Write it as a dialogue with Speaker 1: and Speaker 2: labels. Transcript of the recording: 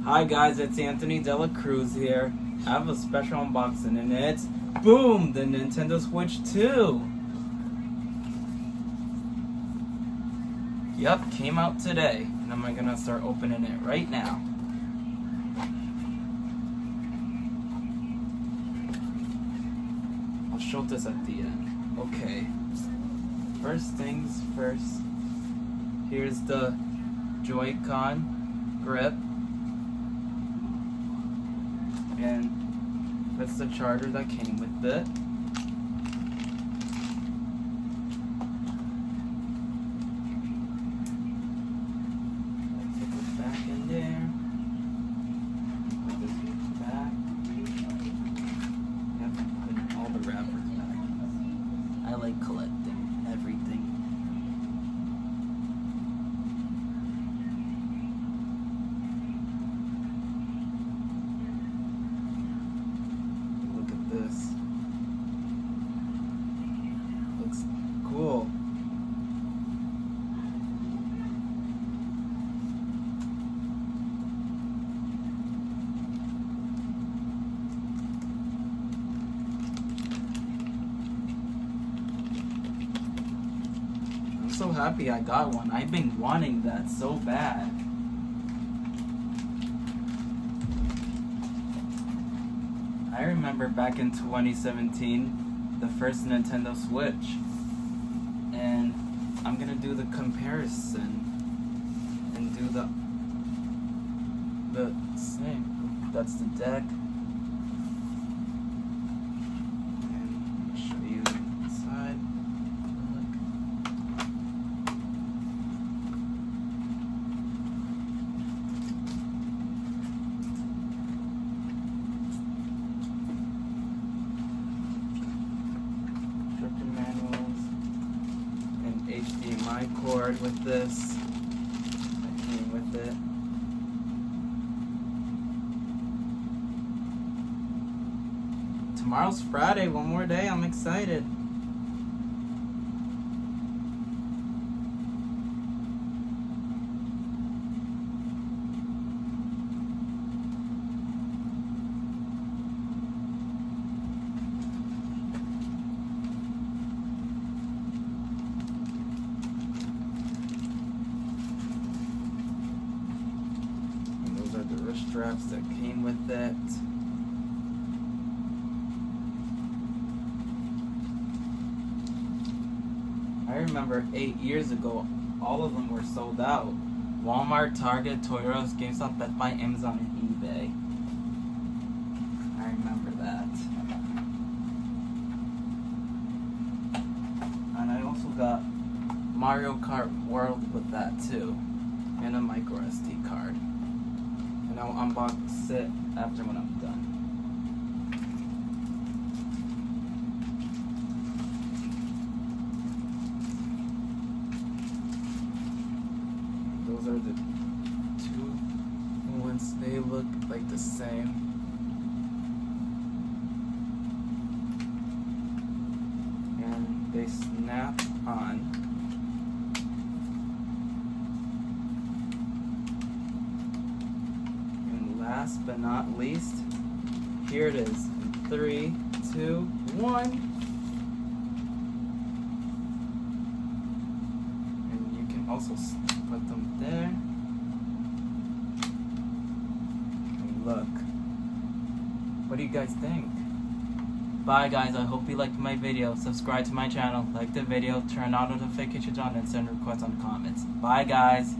Speaker 1: Hi guys, it's Anthony Dela Cruz here. I have a special unboxing and it's boom, the Nintendo Switch 2. Yup, came out today, and I'm gonna start opening it right now. I'll show this at the end. Okay. First things first. Here's the Joy-Con grip. And that's the charger that came with it. Put this back in there. Put this back. Yep, put all the wrappers back. I like collecting everything. This looks cool. I'm so happy I got one. I've been wanting that so bad. I remember back in 2017, the first Nintendo Switch, and I'm gonna do the comparison and do the same. That's the deck, and I'll show you inside. Manuals and HDMI cord with this that came with it. Tomorrow's Friday, one more day, I'm excited. The wrist straps that came with it. I remember 8 years ago, all of them were sold out. Walmart, Target, Toys R Us, GameStop, Best Buy, Amazon, and eBay. I remember that. And I also got Mario Kart World with that too, and a micro SD card. And I'll unbox it after when I'm done. Those are the two ones. They look like the same. And they snap on. Last but not least, here it is. In 3, 2, 1. And you can also put them there. And look. What do you guys think? Bye guys, I hope you liked my video. Subscribe to my channel, like the video, turn on notifications on, and send requests on comments. Bye guys.